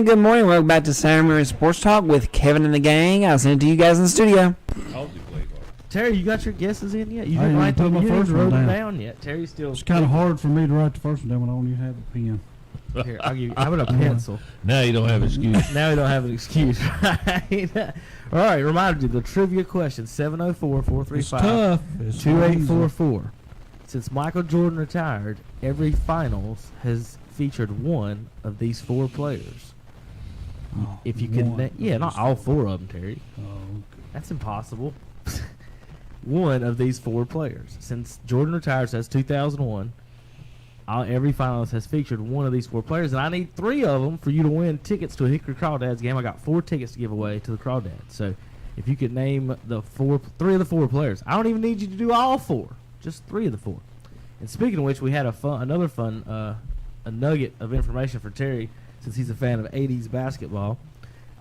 And good morning. Welcome back to Saturday Morning Sports Talk with Kevin and the gang. I'll send it to you guys in the studio. Terry, you got your guesses in yet? You I didn't write put my first one down yet. Terry still. It's kind of hard for me to write the first one down when I only have a pen. Here, I'll give you. How about a pencil? Now you don't have an excuse. Now we don't have an excuse, right? All right, reminder you the trivia question 704-435-2844. Since Michael Jordan retired, every finals has featured one of these four players. If you could, not all four of them, Terry. Oh, okay. That's impossible. One of these four players. Since Jordan retired, so that's 2001. Every finalist has featured one of these four players, and I need three of them for you to win tickets to a Hickory Crawdads game. I got 4 tickets to give away to the Crawdads. So if you could name three of the four players, I don't even need you to do all four, just 3 of the 4. And speaking of which, we had another fun a nugget of information for Terry, since he's a fan of 80s basketball.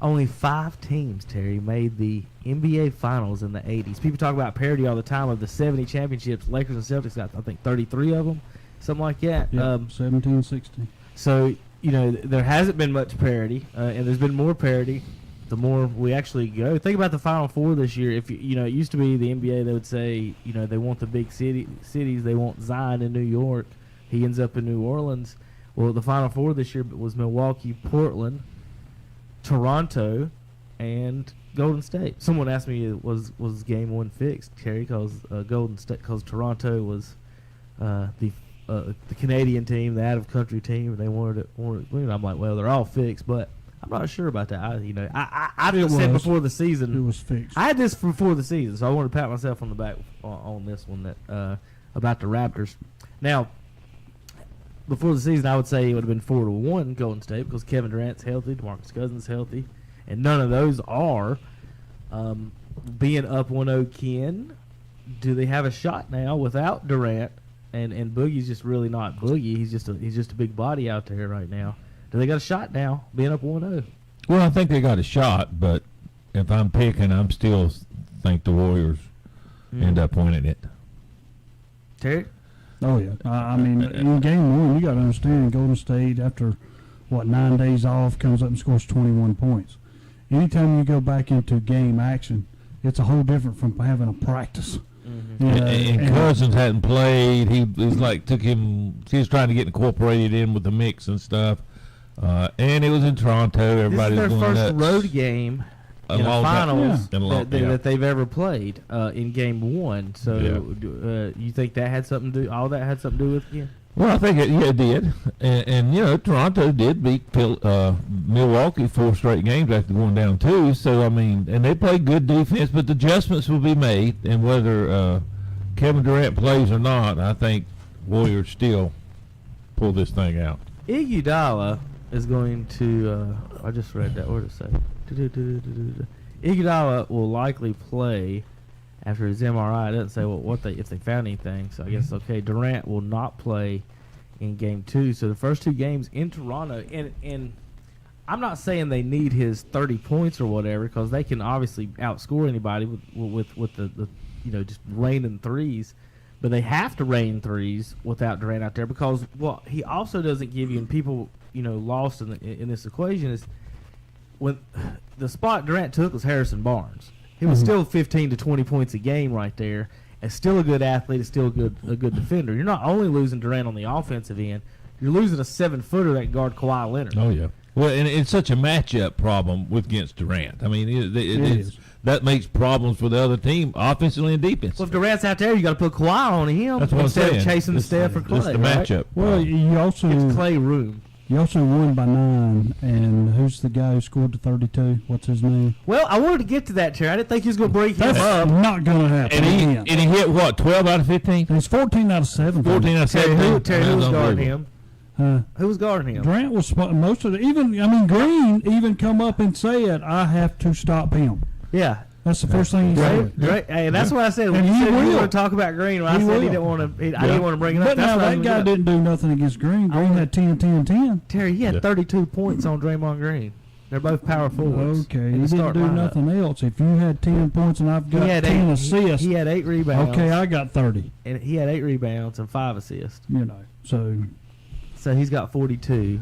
Only 5 teams, Terry, made the NBA Finals in the 80s. People talk about parity all the time of the 70 championships. Lakers and Celtics got, I think, 33 of them, something like that. Yeah, 17, 16. So, there hasn't been much parity, and there's been more parity the more we actually go. Think about the Final Four this year. If it used to be the NBA, they would say, they want the big cities. They want Zion in New York. He ends up in New Orleans. Well, the Final Four this year was Milwaukee, Portland, Toronto, and Golden State. Someone asked me, was Game 1 fixed, Terry? Because Toronto was the Canadian team, the out-of-country team, and they wanted it. I'm like, well, they're all fixed, but I'm not sure about that. I just said before the season it was fixed. I had this before the season, so I wanted to pat myself on the back on this one that about the Raptors. Now, before the season, I would say it would have been 4-1 Golden State because Kevin Durant's healthy, DeMarcus Cousins healthy, and none of those are. Being up 1-0, Ken, do they have a shot now without Durant? And Boogie's just really not Boogie. He's just a big body out there right now. Do they got a shot now, being up 1-0? Well, I think they got a shot, but if I'm picking, I'm still think the Warriors end up winning it. Terry? Oh, yeah. I mean, in Game 1, you got to understand, Golden State, after, 9 days off, comes up and scores 21 points. Anytime you go back into game action, it's a whole different from having a practice. Mm-hmm. And Cousins hadn't played. He was he was trying to get incorporated in with the mix and stuff. And it was in Toronto. Everybody was going nuts. This is their first road game in the finals that they've ever played in Game 1. So you think that had something to do? All that had something to do with it? Well, I think it did. And Toronto did beat Milwaukee 4 straight games after going down 2. So, I mean, and they played good defense, but the adjustments will be made. And whether Kevin Durant plays or not, I think Warriors still pull this thing out. Iguodala is going to I just read that. What did it say? Iguodala will likely play after his MRI. It doesn't say if they found anything, so I guess okay. Durant will not play in Game 2. So the first 2 games in Toronto, and I'm not saying they need his 30 points or whatever, because they can obviously outscore anybody with the just raining threes. But they have to rain threes without Durant out there, because what he also doesn't give you, and people lost in this equation, is when the spot Durant took was Harrison Barnes. He was still 15 to 20 points a game right there, and still a good athlete, and still a good defender. You're not only losing Durant on the offensive end, you're losing a 7-footer that can guard Kawhi Leonard. Oh yeah. Well, and it's such a matchup problem against Durant. I mean, that makes problems for the other team, offensively and defensively. Well, if Durant's out there, you got to put Kawhi on him. That's what I'm saying. Instead of chasing Steph or Clay. It's the matchup. Well, you also it's Clay room. You also won by 9, and who's the guy who scored the 32? What's his name? Well, I wanted to get to that, Terry. I didn't think he was going to break him up. That's not going to happen. And he hit what? 12 out of 15. It's 14 out of 17. 14 out of 17. Terry, who was guarding him? Who was guarding him? Durant was most of the. Green even come up and said, "I have to stop him." Yeah. That's the first thing he said. Hey, that's what I said. When you said you want to talk about Green, when I said he didn't want to, I didn't want to bring it up. But now that guy didn't do nothing against Green. Green had 10, 10, 10. Terry, he had 32 points on Draymond Green. They're both power forwards. Okay, he didn't do nothing else. If you had 10 points and I've got 10 assists. He had 8 rebounds. Okay, I got 30. And he had 8 rebounds and 5 assists. So he's got 42.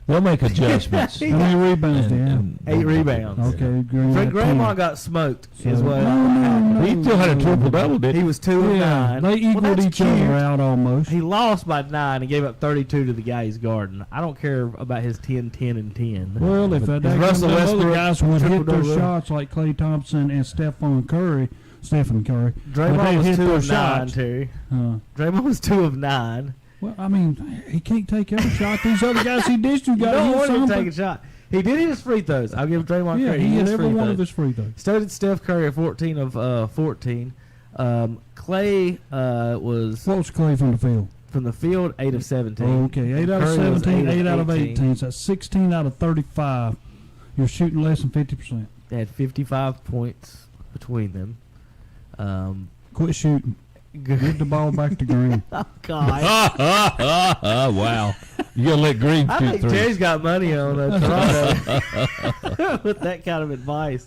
They'll make adjustments. How many rebounds do you have? 8 rebounds. Okay, Green had 10. Draymond got smoked. Is So- what No, He still had a triple-double, didn't he he? was 2 of 9. They equaled Well, that's each other cute. out almost. He lost by 9 and gave up 32 to the guy he's guarding. I don't care about his 10, 10, and 10. Well, if But that Russell other Westbrook guys would hit their triple-double. shots like Klay Thompson and Stephen Curry, when they Draymond was hit 2 their of 9, shots, Terry. uh, Draymond was 2 of 9. well, I mean, he can't take every shot. These other guys he dished, you You got to don't hit want him to something. take a shot. He did hit his free throws. I'll give Draymond Yeah, credit. he hit his every free one of throws. his free throws. So did Steph Curry at 14 of 14. Clay was What was Klay from the field? from the field 8 of 17. Oh, okay, 8 out of Curry was 17, 8 out of 18. 18. So that's 16 out of 35. You're shooting less than 50%. They had 55 points between them. Quit shooting. Get the ball back to Green. Oh, God. Wow. You gotta let Green I shoot think three. Terry's got money on Toronto with that kind of advice.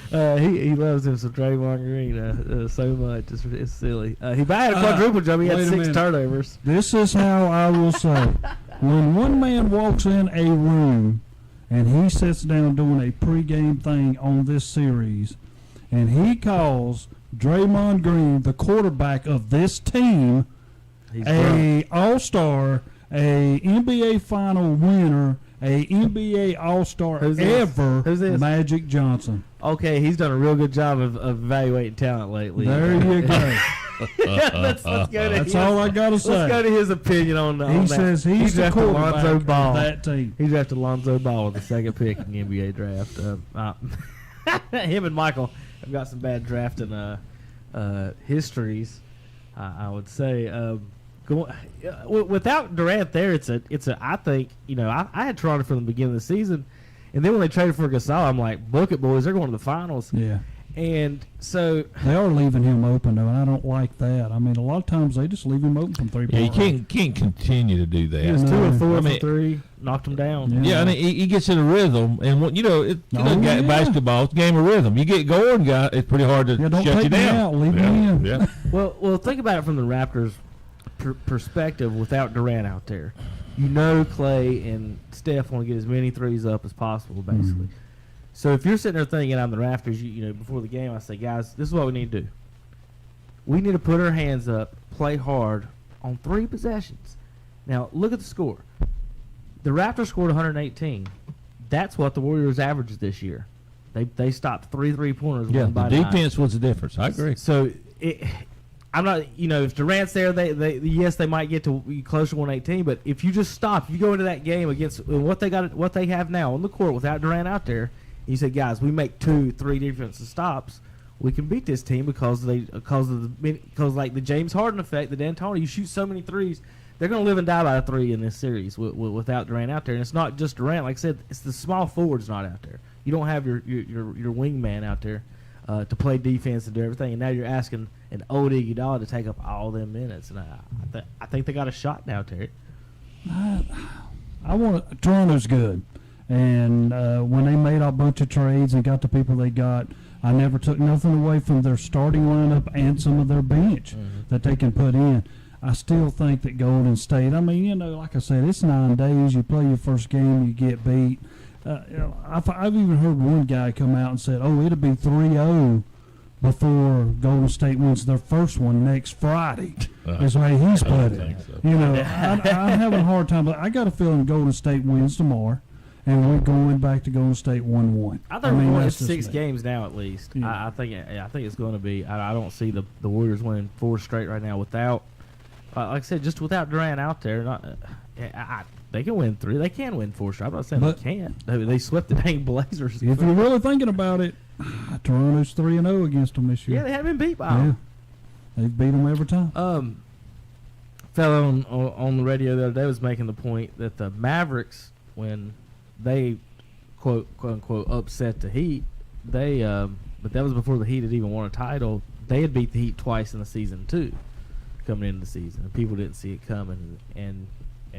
He loves him some Draymond Green so much. It's silly. He had a quadruple jump. He had wait a 6 minute. turnovers. This is how I will say. When one man walks in a room and he sits down doing a pregame thing on this series and he calls Draymond Green the quarterback of this team, He's drunk. a all-star, a NBA final winner, a NBA all-star Who's this? ever, Who's this? Magic Johnson. Okay, he's done a real good job of evaluating talent lately. There you go. let's go to That's his, all I got to Let's go say. to his opinion on that. He says he's the drafted quarterback Lonzo of Ball. that team. He drafted Lonzo Ball with the second pick in the NBA draft. Him and Michael have got some bad drafting histories, I would say. Without Durant there, it's a. I think I had Toronto from the beginning of the season, and then when they traded for Gasol, I'm like, book it, boys. They're going to the finals. Yeah. And so They are leaving him open, though, and I don't like that. I mean, a lot of times they just leave him open from Yeah, three-point you range. can't continue to do that. he was No. 2 of 4 I for mean- 3, knocked him down. Yeah. Yeah, and he gets in a rhythm, and yeah. basketball, it's a game of rhythm. You get going, guy, it's pretty hard to Yeah, don't shut take you him down. out, leave him in. Yeah. Well, think about it from the Raptors' perspective without Durant out there. Clay and Steph want to get as many threes up as possible, basically. Mhm. So if you're sitting there thinking I'm the Raptors, before the game, I say, guys, this is what we need to do. We need to put our hands up, play hard on 3 possessions. Now, look at the score. The Raptors scored 118. That's what the Warriors averaged this year. They stopped 3 3-pointers. Yeah, won the by 9. defense was the difference. I agree. So I'm not, if Durant's there, they might get to close to 118. But if you just stop, you go into that game against what they have now on the court without Durant out there. And you say, guys, we make 2, 3 defensive stops. We can beat this team because like the James Harden effect, the D'Antoni. You shoot so many threes, they're going to live and die by a 3 in this series without Durant out there. And it's not just Durant, like I said, it's the small forwards not out there. You don't have your wingman out there to play defense and do everything. And now you're asking an old Iguodala to take up all them minutes. And I think they got a shot now, Terry. Toronto's good. And when they made a bunch of trades and got the people they got, I never took nothing away from their starting lineup and some of their bench that they can put in. I still think that Golden State, like I said, it's 9 days. You play your first game, you get beat. I've even heard one guy come out and said, it'll be 3-0 before Golden State wins their first one next Friday. Is the way he's put it. think so. I'm having a hard time, but I got a feeling Golden State wins tomorrow. And we're going back to Golden State 1-1. I think we're going that's to 6 just me. games now at least. Yeah. I think it's going to be. I don't see the Warriors winning 4 straight right now without, like I said, just without Durant out there. They can win 3. They can win 4 straight. I'm not saying But- they can't. They swept the dang Blazers. If you're really thinking about it, Toronto's 3-0 against them this year. Yeah, they haven't been beat by Yeah. them. They've beat them every time. Fellow on the radio the other day was making the point that the Mavericks, when they quote unquote upset the Heat, but that was before the Heat had even won a title. They had beat the Heat twice in the season too, coming into the season, and people didn't see it coming. And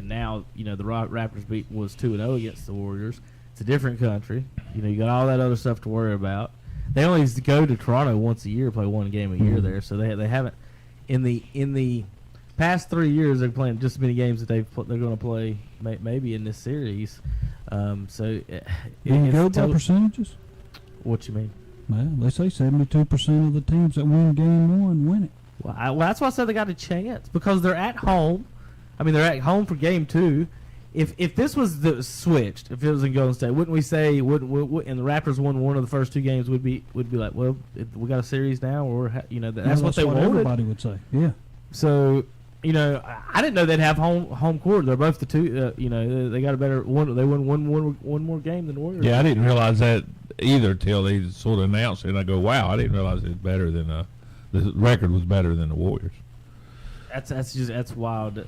now the Raptors was 2-0 against the Warriors. It's a different country. You got all that other stuff to worry about. They only go to Toronto once a year, play 1 game a year there, so they haven't in the past 3 years they're playing just as many games that they're going to play maybe in this series. So Can you go by percentages? What you mean? Well, they say 72% of the teams that win game one win it. Well, that's why I said they got a chance because they're at home. I mean, they're at home for game 2. If this was switched, if it was in Golden State, wouldn't we say and the Raptors won one of the first 2 games would be like, well, we got a series now, or that's what they wanted. Everybody would say, yeah. So I didn't know they'd have home court. They're both the two. They got a better one. They won one more game than the Warriors. Yeah, I didn't realize that either till they sort of announced it. And I go, wow, I didn't realize it was better than the record was better than the Warriors. That's wild.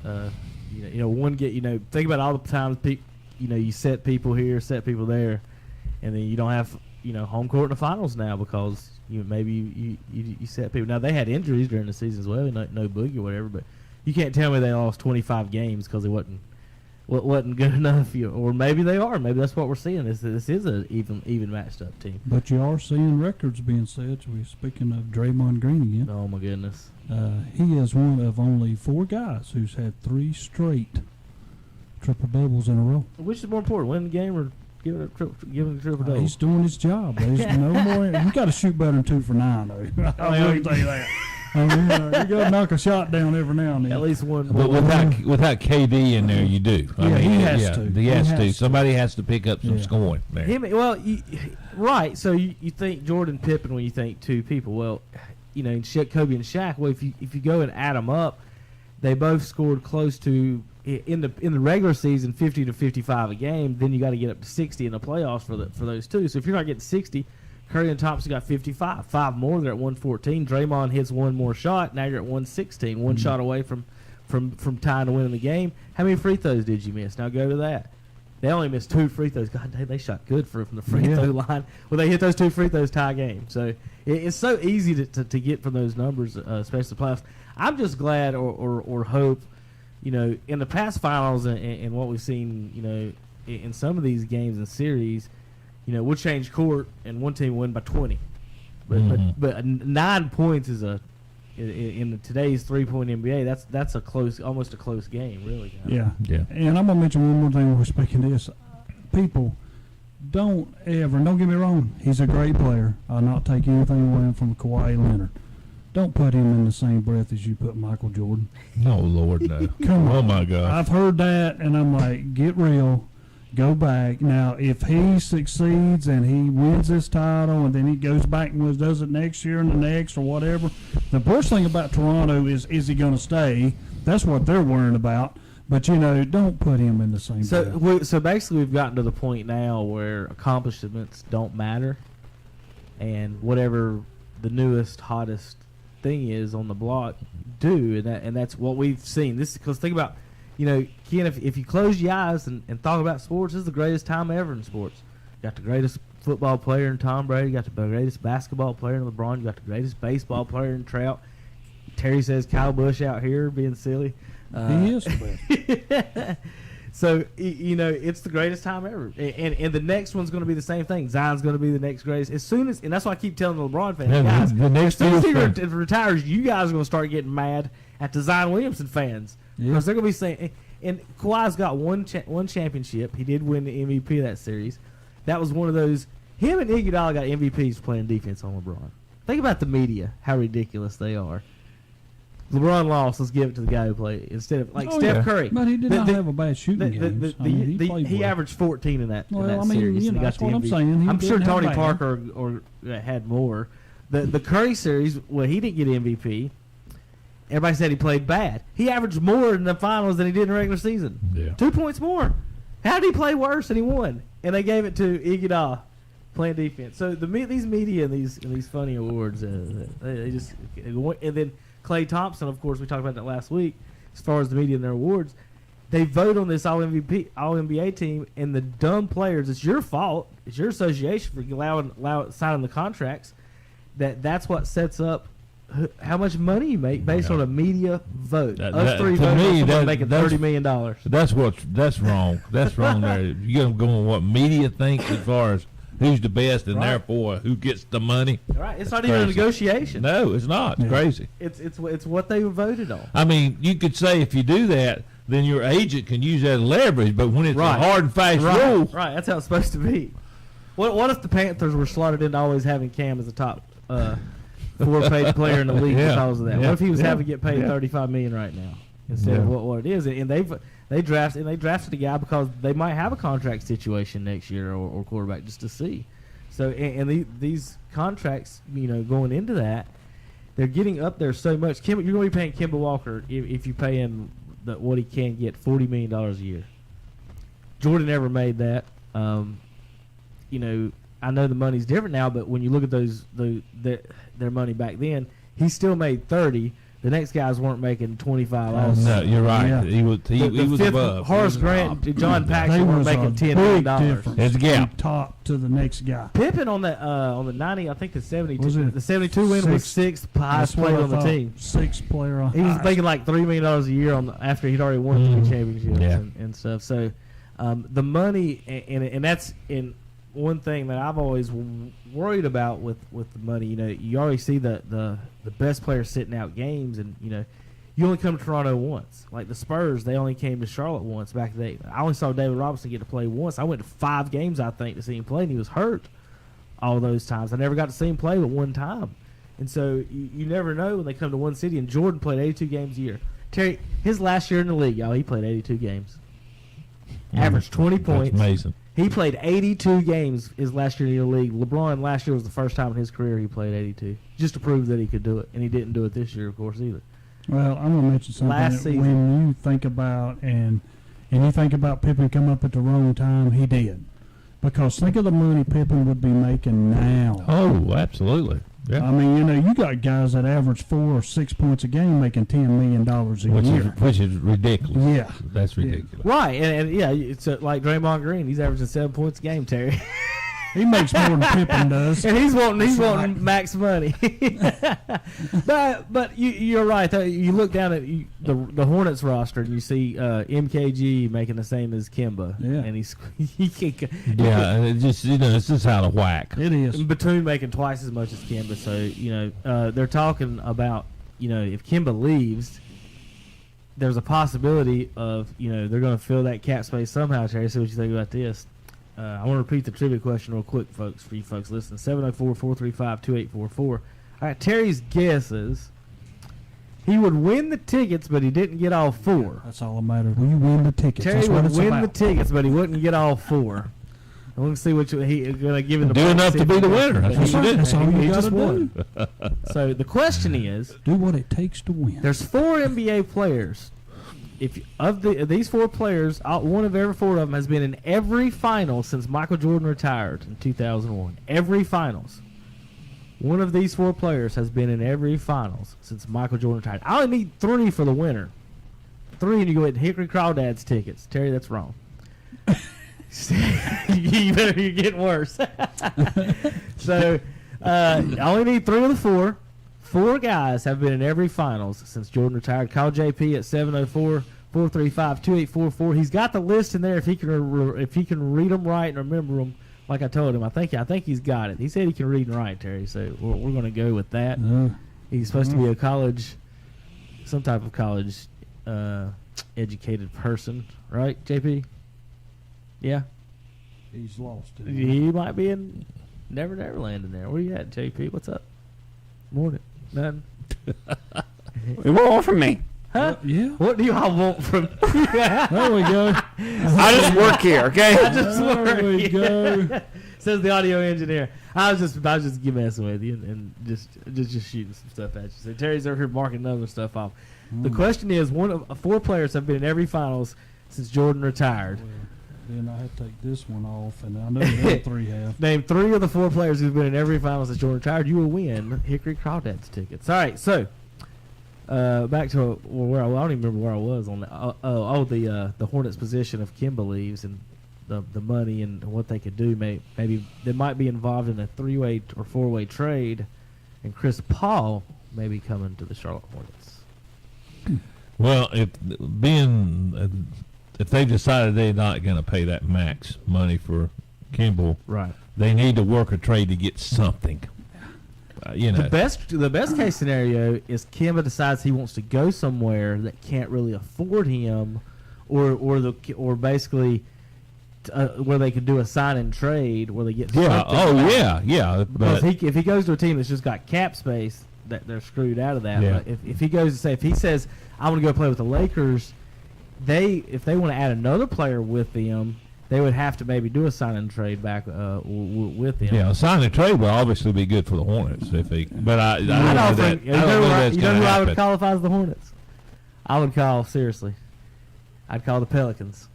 One get think about all the times you set people here, set people there, and then you don't have home court in the finals now because maybe you set people. Now they had injuries during the season as well, no Boogie or whatever, but you can't tell me they lost 25 games because it wasn't good enough. Or maybe they are. Maybe that's what we're seeing. This is an even matched up team. But you are seeing records being set. We're speaking of Draymond Green again. Oh my goodness. He is one of only 4 guys who's had 3 straight triple doubles in a row. Which is more important, winning the game or giving a triple double? He's doing his job. There's no more. You got to shoot better than 2 for 9, though. I'll tell you that. I mean, you got to knock a shot down every now and then. At least one. But without KD in there, you do. He has to. He has to. Somebody has to pick up some scoring there. Right. So you think Jordan Pippen when you think 2 people. Well, Kobe and Shaq. Well, if you go and add them up, they both scored close to in the regular season 50 to 55 a game. Then you got to get up to 60 in the playoffs for those 2. So if you're not getting 60. Curry and Thompson got 55. 5 more, they're at 114. Draymond hits 1 more shot. Now you're at 116. One shot away from tying to winning the game. How many free throws did you miss? Now go to that. They only missed 2 free throws. God, they shot good from the free throw line. Well, they hit those 2 free throws, tie game. So it's so easy to get from those numbers, especially the playoffs. I'm just glad or hope, in the past finals and what we've seen, in some of these games and series, we'll change court and one team win by 20, but 9 points is in today's 3-point NBA. That's almost a close game, really. Yeah. And I'm gonna mention one more thing when we're speaking this. People don't get me wrong. He's a great player. I'll not take anything away from Kawhi Leonard. Don't put him in the same breath as you put Michael Jordan. No, Lord, no. Come on. Oh my God. I've heard that, and I'm like, get real. Go back. Now, if he succeeds and he wins this title and then he goes back and does it next year and the next or whatever, the worst thing about Toronto is he going to stay? That's what they're worrying about. But, don't put him in the same breath. So basically we've gotten to the point now where accomplishments don't matter and whatever the newest, hottest thing is on the block do, and that's what we've seen. This because think about Ken, if you close your eyes and thought about sports, this is the greatest time ever in sports. You got the greatest football player in Tom Brady. You got the greatest basketball player in LeBron. You got the greatest baseball player in Trout. Terry says Kyle Busch out here being silly. He is the best. So, it's the greatest time ever. And the next one's going to be the same thing. Zion's going to be the next greatest. And that's why I keep telling the LeBron fans, guys, as soon as he retires, you guys are going to start getting mad at the Zion Williamson fans. Because they're going to be saying, and Kawhi's got one championship. He did win the MVP of that series. That was one of those. Him and Iguodala got MVPs playing defense on LeBron. Think about the media, how ridiculous they are. LeBron lost. Let's give it to the guy who played instead of Steph Curry. But he did not have a bad shooting game. He averaged 14 in that series. And that's got what the I'm MVP. saying. I'm sure Tony Parker or had more. The Curry series, well, he didn't get MVP. Everybody said he played bad. He averaged more in the finals than he did in the regular season. Yeah. 2 points more. How did he play worse and he won? And they gave it to Iguodala playing defense. So these media and these funny awards, they just and then Klay Thompson, of course, we talked about that last week. As far as the media and their awards, they vote on this All NBA team, and the dumb players. It's your fault. It's your association for signing the contracts. That's what sets up how much money you make based on a media vote. Us three votes making $30 million. That's wrong. That's wrong there. You're going to go on what media thinks as far as who's the best and therefore who gets the money. Right. It's not even a negotiation. No, it's not. It's crazy. It's what they voted on. I mean, you could say if you do that, then your agent can use that as leverage. But when it's a hard and fast rule, right, that's how it's supposed to be. What if the Panthers were slotted into always having Cam as a top 4-page player in the league because of that? What if he was having to get paid $35 million right now instead of what it is? And they drafted a guy because they might have a contract situation next year or quarterback just to see. So and these contracts, going into that, they're getting up there so much. You're going to be paying Kemba Walker if you pay him what he can get, $40 million a year. Jordan never made that. I know the money's different now, but when you look at their money back then, he still made 30. The next guys weren't making 25 also. No, you're right. Yeah. He was above. Horace Grant and John Paxson were making $10 million. There's a gap. Top to the next guy. Pippen on the 90, I think the 72. The 72 win was sixth highest That's what player I on the thought. team. Sixth player on He was highest. making like $3 million a year after he'd already won 3 championships and stuff. So the money and that's in one thing that I've always worried about with the money. You already see the best players sitting out games, and you only come to Toronto once. Like the Spurs, they only came to Charlotte once back then. I only saw David Robinson get to play once. I went to 5 games, I think, to see him play, and he was hurt all those times. I never got to see him play but one time. And so you never know when they come to one city. And Jordan played 82 games a year. Terry, his last year in the league, y'all, he played 82 games. Averaged 20 points. That's amazing. He played 82 games his last year in the league. LeBron last year was the first time in his career he played 82, just to prove that he could do it. And he didn't do it this year, of course, either. Well, I'm going to mention something. Last season. When you think about and you think about Pippen come up at the wrong time, he did. Because think of the money Pippen would be making now. Oh, absolutely. Yeah. I mean, you got guys that average 4 or 6 points a game making $10 million a year. Which is ridiculous. Yeah. That's ridiculous. Right, and yeah, it's like Draymond Green. He's averaging 7 points a game, Terry. He makes more than Pippen does. And he's wanting max money. but you're right. You look down at the Hornets roster and you see MKG making the same as Kemba. Yeah. And he can't. Yeah, and it just it's just out of whack. It is. Batum making twice as much as Kemba. So they're talking about if Kemba leaves, there's a possibility of they're going to fill that cap space somehow. Terry, see what you think about this. I want to repeat the trivia question real quick, folks, for you folks listening. 704-435-2844. All right, Terry's guess is he would win the tickets, but he didn't get all 4. That's all that matters. Will you win the tickets? Terry That's what would it's win about. the tickets, but he wouldn't get all 4. I want to see what he's going to give him the Do enough to be the winner. That's what you did. That's all you He got just to won. do. So the question is, Do what it takes to win. there's 4 NBA players. These 4 players, one of every 4 of them has been in every final since Michael Jordan retired in 2001. Every finals. One of these 4 players has been in every finals since Michael Jordan retired. I only need 3 for the winner. 3 and you go ahead and Hickory Crawdad's tickets. Terry, that's wrong. You're getting worse. So I only need 3 of the 4. 4 guys have been in every finals since Jordan retired. Call JP at 704-435-2844. He's got the list in there if he can read them right and remember them like I told him. I think he's got it. He said he can read and write, Terry, so we're going to go with that. He's supposed to be some type of college educated person, right, JP? Yeah? He's lost it. He might be in Never Neverland in there. Where you at, JP? What's up? Morning. Nothing. What want from me? Huh? Yeah. What do you all want from There we go. I just work here, okay? There we go. Says the audio engineer. I was just messing with you and just shooting some stuff at you. So Terry's over here marking other stuff off. The question is, 4 players have been in every finals since Jordan retired. Then I have to take this one off, and I know the other 3 have. Name 3 of the 4 players who've been in every finals since Jordan retired. You will win Hickory Crawdad's tickets. All right, so back to where I don't even remember where I was on that. The Hornets' position if Kemba leaves and the money and what they could do. Maybe they might be involved in a 3-way or 4-way trade, and Chris Paul may be coming to the Charlotte Hornets. Well, if they've decided they're not going to pay that max money for Kimball, Right. they need to work a trade to get something. The best case scenario is Kemba decides he wants to go somewhere that can't really afford him, or basically where they could do a sign and trade where they get Yeah. something Oh, back. yeah. Because But if he goes to a team that's just got cap space, that they're screwed out of that. Yeah. But if he goes to say, if he says, I want to go play with the Lakers, if they want to add another player with them, they would have to maybe do a sign and trade back with them. yeah, sign and trade will obviously be good for the Hornets if they. But I I don't know, know Frank, that. you I don't know know that's who gonna I would happen. call if I was the Hornets? I would call, seriously, I'd call the Pelicans.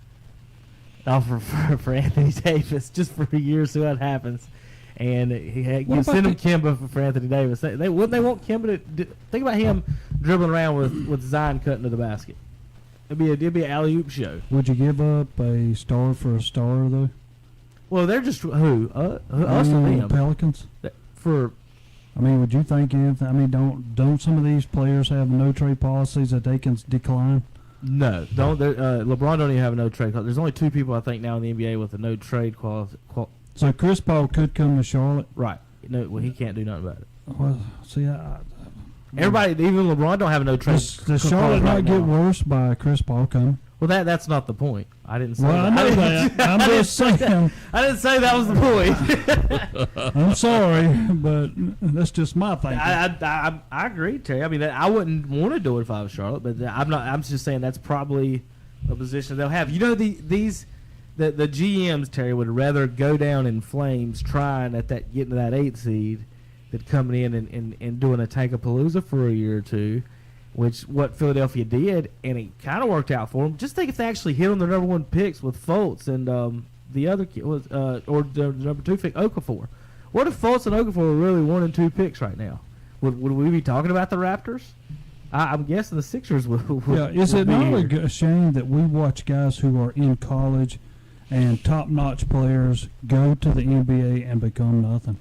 Offer for Anthony Davis just for a year, see what happens. And you send him Kemba for Anthony Davis. Wouldn't they want Kemba to think about him dribbling around with Zion cutting to the basket? It'd be an alley-oop show. Would you give up a star for a star, though? Well, they're just who? Us or them? Pelicans? For I mean, would you think anything? I mean, don't some of these players have no trade policies that they can decline? no, don't. LeBron don't even have a no trade. There's only 2 people I think now in the NBA with a no trade So Chris Paul could come to Charlotte. right. No, well, he can't do nothing about it. Well, see, Everybody, even LeBron, don't have a no trade. does Charlotte clause not right get now. worse by Chris Paul coming? Well, that's not the point. I didn't say Well, I that. know that. I'm just saying. I didn't say that was the point. I'm sorry, but that's just my thinking. I agree, Terry. I mean, I wouldn't want to do it if I was Charlotte, but I'm not. I'm just saying that's probably a position they'll have. You know, the GMs, Terry, would rather go down in flames trying getting to that 8th seed than coming in and doing a Tankapalooza for a year or two, which what Philadelphia did, and it kind of worked out for them. Just think if they actually hit on their number 1 picks with Fultz and the other kid was or the number 2 pick Okafor. What if Fultz and Okafor were really 1 and 2 picks right now? Would we be talking about the Raptors? I'm guessing the Sixers would. Yeah, is would it be not here. a shame that we watch guys who are in college and top-notch players go to the NBA and become nothing?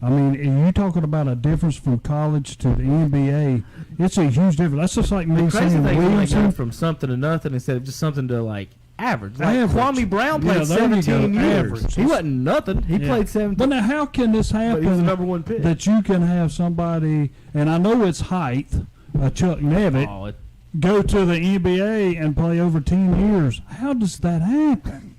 I mean, are you talking about a difference from college to the NBA? It's a huge difference. That's just like me The crazy saying thing is when they go Williamson. from something to nothing instead of just something to like average. Like Average. Kwame Brown played Yeah, there you go. 17 years. Average. He wasn't nothing. He Yeah. played 17. But now, how can this But he was the happen number 1 pick. that you can have somebody, and I know it's height, Chuck Nevitt, Oh, go to the NBA and play over 10 years? How does that happen?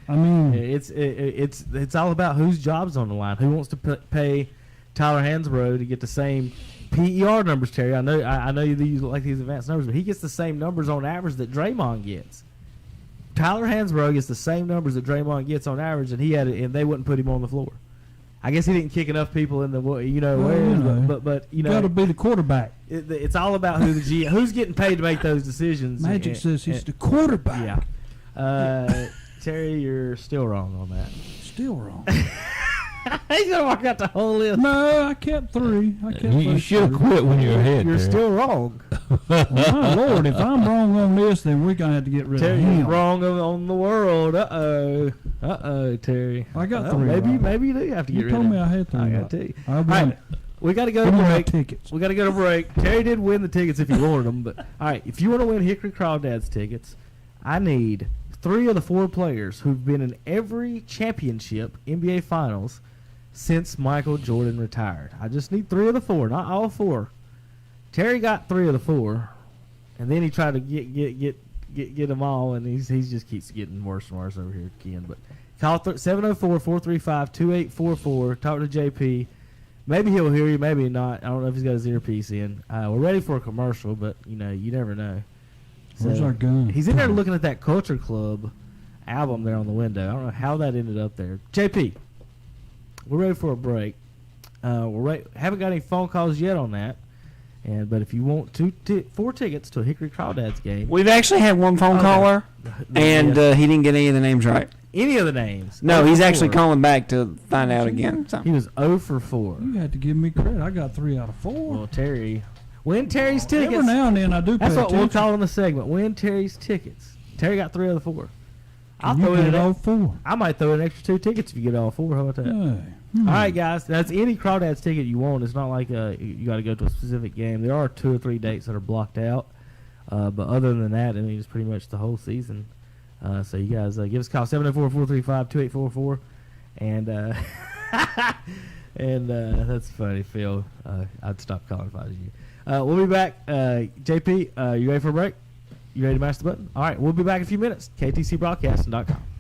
I mean, it's all about whose job's on the line. Who wants to pay Tyler Hansbrough to get the same PER numbers, Terry? I know you like these advanced numbers, but he gets the same numbers on average that Draymond gets. Tyler Hansbrough gets the same numbers that Draymond gets on average, and they wouldn't put him on the floor. I guess he didn't kick enough people in the ways, but got to be the quarterback. it's all about who's getting paid to make those decisions. Magic says he's the quarterback. Yeah. Terry, you're still wrong on that. Still wrong. He's gonna walk out the whole list. No, I kept 3. You should have quit when you were ahead. You're Terry. still wrong. Well, my Lord, if I'm wrong on this, then we're going to have to get rid Terry, of him. you're wrong on the world. Terry. I got Well, 3 right. maybe you do have to get You rid told of me him. I had 3 I right. got to. I All won right, it. we got to go Give to me my break. tickets. We got to go to break. Terry did win the tickets if he wanted them, but all right, if you want to win Hickory Crawdads tickets, I need 3 of the 4 players who've been in every championship NBA Finals since Michael Jordan retired. I just need 3 of the 4, not all 4. Terry got 3 of the 4, and then he tried to get them all, and he just keeps getting worse and worse over here, Ken. But call 704-435-2844. Talk to JP. Maybe he'll hear you, maybe not. I don't know if he's got his earpiece in. We're ready for a commercial, but you never know. Where's our gun? He's in there looking at that Culture Club album there on the window. I don't know how that ended up there. JP, we're ready for a break. Haven't got any phone calls yet on that. But if you want 4 tickets to a Hickory Crawdads game, We've actually had one phone Okay. caller, and he didn't get any of the names right. any of the names. No, 0 he's for actually 4. calling back to find out again. So. He was 0 for 4. You had to give me credit. I got 3 out of 4. Well, Terry, win Terry's Every tickets. now and then I do pay That's what we'll attention. call in the segment. Win Terry's tickets. Terry got 3 of the 4. I'll You throw get in all 4. I might throw in an extra 2 tickets if you get all 4. How about that? Hey. All right, guys. That's any Crawdads ticket you want. It's not like you got to go to a specific game. There are 2 or 3 dates that are blocked out. But other than that, I mean, it's pretty much the whole season. So you guys give us a call, 704-435-2844. And that's funny, Phil. I'd stop calling if I was you. We'll be back. JP, you ready for a break? You ready to mash the button? All right, we'll be back in a few minutes. KTCBroadcasting.com.